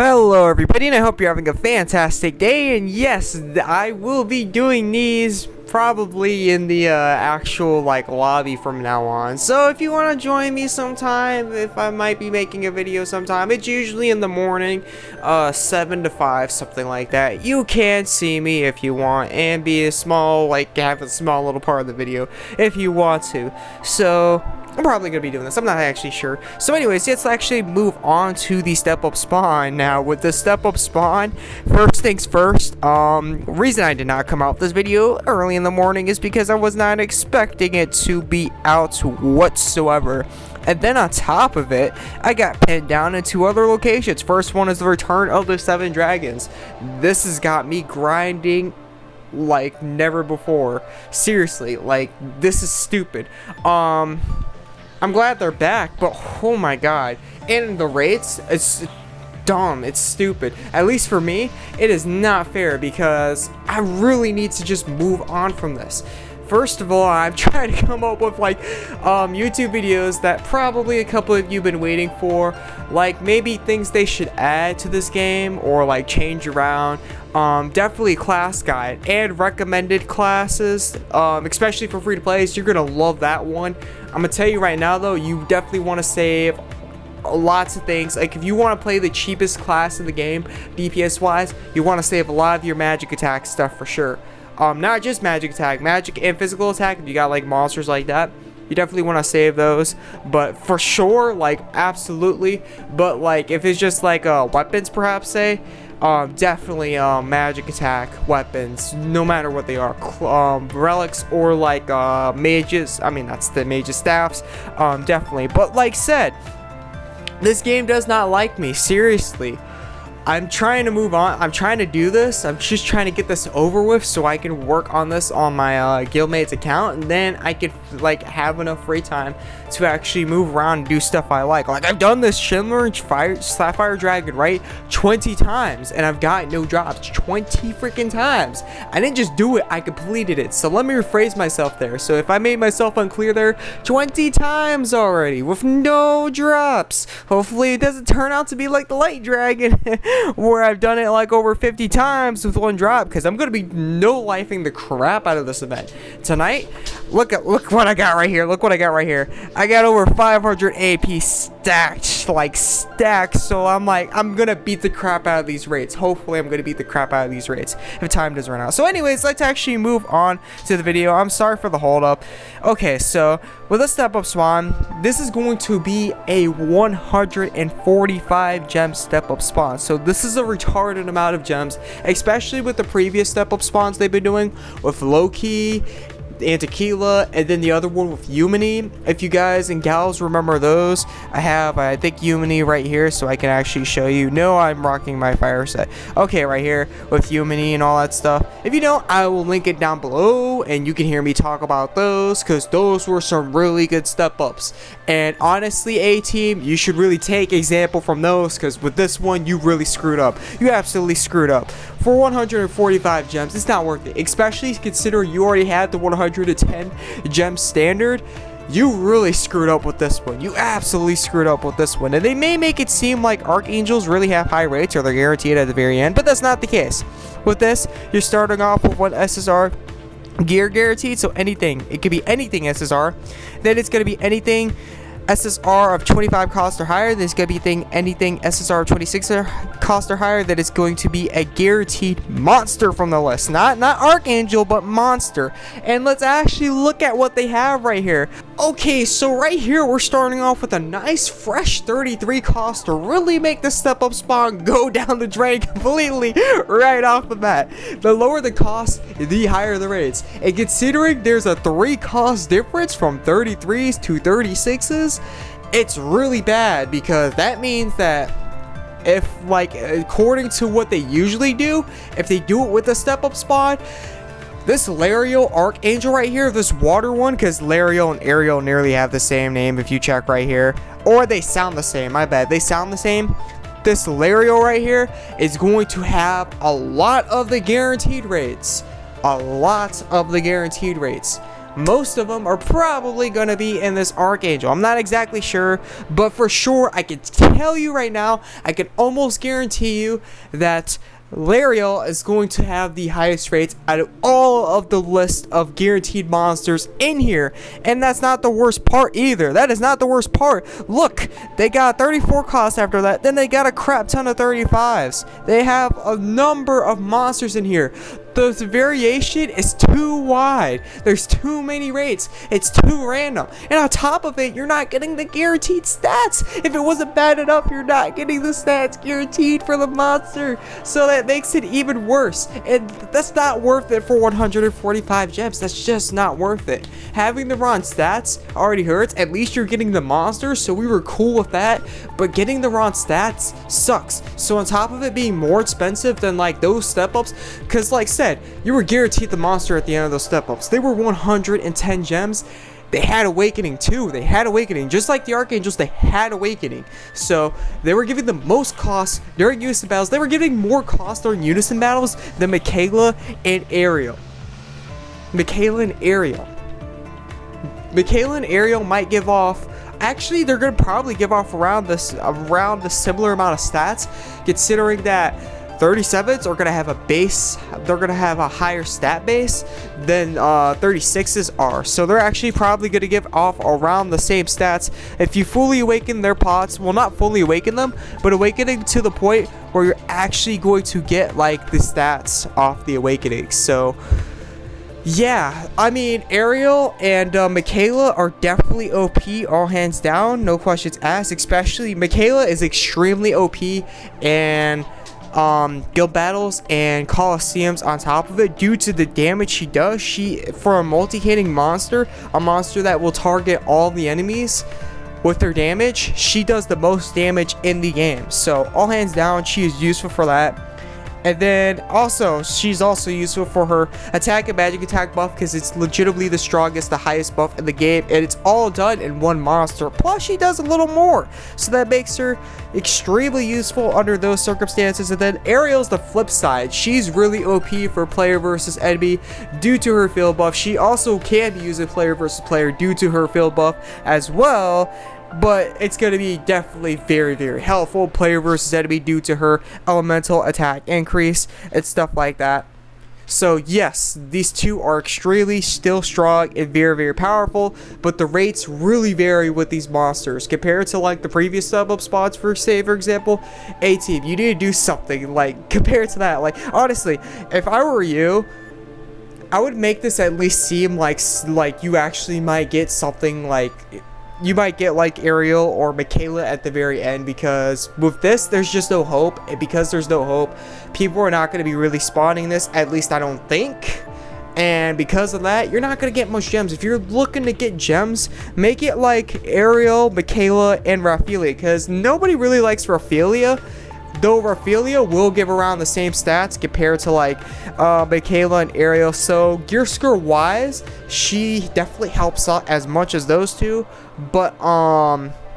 Hello everybody, and I hope you're having a fantastic day. And yes, I will be doing these probably in the actual lobby from now on. So if you want to join me sometime, if I might be making a video sometime, it's usually in the morning, 7 to 5, something like that. You can see me if you want, and be a small, have a small little part of the video if you want to. So I'm probably going to be doing this. I'm not actually sure. So anyways, let's actually move on to the step up spawn. Now, with the step up spawn, first things first, reason I did not come out with this video early in the morning is because I was not expecting it to be out whatsoever. And then on top of it, I got pinned down in 2 other locations. First one is the return of the 7 dragons. This has got me grinding like never before. Seriously, this is stupid. I'm glad they're back, but oh my god. And the rates, it's dumb, it's stupid. At least for me, it is not fair because I really need to just move on from this. First of all, I'm trying to come up with YouTube videos that probably a couple of you have been waiting for, maybe things they should add to this game or change around. Definitely class guide and recommended classes, especially for free to plays. You're gonna love that one. I'm gonna tell you right now though, you definitely want to save lots of things. If you want to play the cheapest class in the game DPS wise, you want to save a lot of your magic attack stuff for sure. Not just magic attack, magic and physical attack. If you got monsters like that, you definitely want to save those. But for sure, absolutely. But if it's just weapons, perhaps say, definitely magic attack weapons, no matter what they are, relics or mages. I mean, that's the mages staffs. Definitely. But like said, this game does not like me, seriously. I'm trying to move on. I'm trying to do this. I'm just trying to get this over with so I can work on this on my guildmate's account, and then I could have enough free time to actually move around and do stuff I like. I've done this Schindler Sapphire Dragon, right, 20 times, and I've got no drops 20 freaking times. I didn't just do it, I completed it. So let me rephrase myself there. So if I made myself unclear there, 20 times already with no drops. Hopefully it doesn't turn out to be like the Light Dragon where I've done it over 50 times with 1 drop, because I'm gonna be no-lifing the crap out of this event tonight. Look what I got right here. Look what I got right here. I got over 500 AP stacked, stacked. So I'm gonna beat the crap out of these rates. Hopefully I'm gonna beat the crap out of these rates if time does run out. So anyways, let's actually move on to the video. I'm sorry for the hold up. Okay, so with a step up spawn, this is going to be a 145 gem step up spawn. So this is a retarded amount of gems, especially with the previous step up spawns they've been doing with Loki and Tequila, and then the other one with Umini. If you guys and gals remember those, I think Umini right here, so I can actually show you. No, I'm rocking my fire set. Okay, right here with Umini and all that stuff. If you don't, I will link it down below, and you can hear me talk about those, because those were some really good step ups. And honestly, A-Team, you should really take example from those, because with this one, you really screwed up. You absolutely screwed up. For 145 gems, it's not worth it, especially considering you already had the 110 gem standard. You really screwed up with this one. You absolutely screwed up with this one. And they may make it seem like Archangels really have high rates, or they're guaranteed at the very end, but that's not the case. With this, you're starting off with 1 SSR gear guaranteed, so anything. It could be anything SSR. Then it's going to be anything SSR of 25 cost or higher. There's going to be anything SSR of 26 cost or higher. That is going to be a guaranteed monster from the list. Not Archangel, but monster. And let's actually look at what they have right here. Okay, so right here we're starting off with a nice fresh 33 cost to really make the step up spawn go down the drain completely right off the bat. The lower the cost, the higher the rates. And considering there's a 3 cost difference from 33s to 36s, it's really bad, because that means that if according to what they usually do, if they do it with a step up spawn, this Lariel Archangel right here, this water one, because Lariel and Ariel nearly have the same name if you check right here, or they sound the same, my bad, they sound the same. This Lariel right here is going to have a lot of the guaranteed rates. A lot of the guaranteed rates. most of them are probably going to be in this Archangel. I'm not exactly sure, but for sure, I can tell you right now, I can almost guarantee you that Lariel is going to have the highest rates out of all of the list of guaranteed monsters in here. And that's not the worst part either. That is not the worst part. Look, they got 34 costs after that. Then they got a crap ton of 35s. They have a number of monsters in here. The variation is too wide. There's too many rates. It's too random. And on top of it, you're not getting the guaranteed stats. If it wasn't bad enough, you're not getting the stats guaranteed for the monster. So that makes it even worse. And that's not worth it for 145 gems. That's just not worth it. Having the wrong stats already hurts. At least you're getting the monsters, so we were cool with that. But getting the wrong stats sucks. So on top of it being more expensive than like those step ups, because like said, you were guaranteed the monster at the end of those step ups. They were 110 gems. They had Awakening too. They had Awakening. Just like the Archangels, they had Awakening. So they were giving the most cost during Unison battles. They were giving more cost during Unison battles than Michaela and Ariel. Michaela and Ariel might give off. Actually, they're gonna probably give off around the similar amount of stats, considering that 37s are gonna have a base. They're gonna have a higher stat base than 36s are. So they're actually probably gonna give off around the same stats. If you fully awaken their pots, well, not fully awaken them, but awakening to the point where you're actually going to get like the stats off the awakening. So yeah, I mean, Ariel and Michaela are definitely OP, all hands down, no questions asked. Especially Michaela is extremely OP and guild battles and coliseums on top of it, due to the damage she does. For a multi-hitting monster, a monster that will target all the enemies with their damage, she does the most damage in the game. So all hands down, she is useful for that. And then also, she's also useful for her attack and magic attack buff, because it's legitimately the strongest, the highest buff in the game, and it's all done in one monster. Plus, she does a little more, so that makes her extremely useful under those circumstances. And then Ariel's the flip side. She's really OP for player versus enemy due to her field buff. She also can be used in player versus player due to her field buff as well. But it's going to be definitely very, very helpful player versus enemy due to her elemental attack increase and stuff like that. So yes, these two are extremely still strong and very, very powerful, but the rates really vary with these monsters compared to like the previous sub-up spots. For example, A-Team, you need to do something like compared to that. Like honestly, if I were you, I would make this at least seem like you actually might get something like, you might get like Ariel or Michaela at the very end, because with this there's just no hope. And because there's no hope, people are not going to be really spawning this, at least I don't think. And because of that, you're not going to get much gems. If you're looking to get gems, make it like Ariel, Michaela, and Raphaelia, because nobody really likes Raphaelia. Though Raphaelia will give around the same stats compared to like Michaela and Ariel. So gear score wise, she definitely helps out as much as those two. But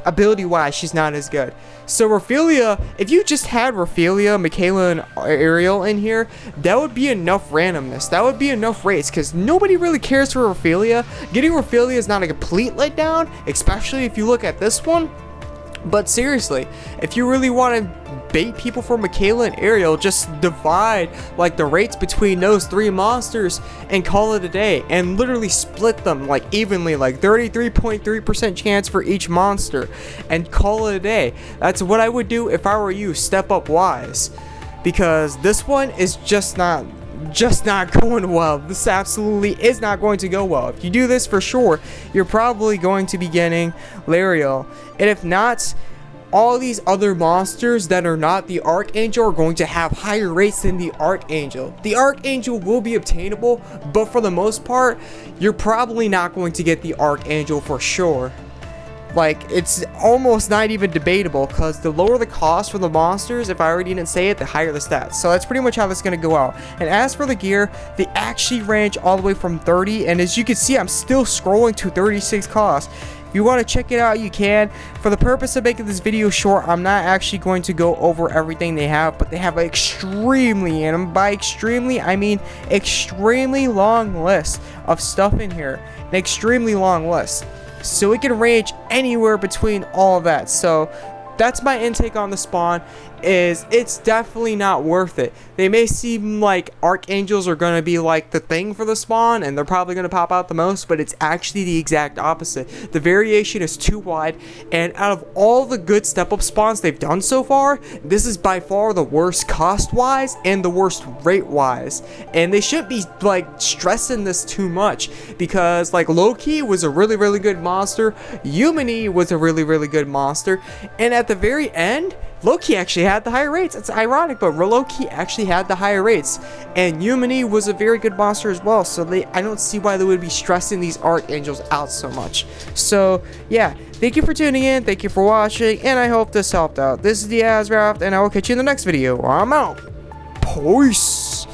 ability wise, she's not as good. So Raphaelia, if you just had Raphaelia, Michaela, and Ariel in here, that would be enough randomness. That would be enough rates, because nobody really cares for Raphaelia. Getting Raphaelia is not a complete letdown, especially if you look at this one. But seriously, if you really want to bait people for Michaela and Ariel, just divide like the rates between those three monsters and call it a day, and literally split them like evenly, like 33.3% chance for each monster, and call it a day. That's what I would do if I were you, step up wise, because this one is just not going well. This absolutely is not going to go well. If you do this, for sure, you're probably going to be getting Lariel. And if not, all these other monsters that are not the Archangel are going to have higher rates than the Archangel. The Archangel will be obtainable, but for the most part, you're probably not going to get the Archangel for sure. Like, it's almost not even debatable, because the lower the cost for the monsters, if I already didn't say it, the higher the stats. So that's pretty much how this is going to go out. And as for the gear, they actually range all the way from 30, and as you can see, I'm still scrolling to 36 costs. If you want to check it out, you can. For the purpose of making this video short, I'm not actually going to go over everything they have, but they have an extremely, and by extremely, I mean extremely long list of stuff in here. an extremely long list. So it can range anywhere between all of that. So that's my intake on the spawn. Is it's definitely not worth it. They may seem like Archangels are going to be like the thing for the spawn, and they're probably going to pop out the most, but it's actually the exact opposite. The variation is too wide, and out of all the good step-up spawns they've done so far, this is by far the worst cost-wise and the worst rate-wise. And they shouldn't be like stressing this too much, because like Loki was a really, really good monster, Unison was a really, really good monster, and at the very end, Loki actually had the higher rates. It's ironic, but Loki actually had the higher rates. And Unison was a very good monster as well. So I don't see why they would be stressing these Archangels out so much. So yeah, thank you for tuning in. Thank you for watching. And I hope this helped out. This is the AzureWrath, and I will catch you in the next video. I'm out. Peace.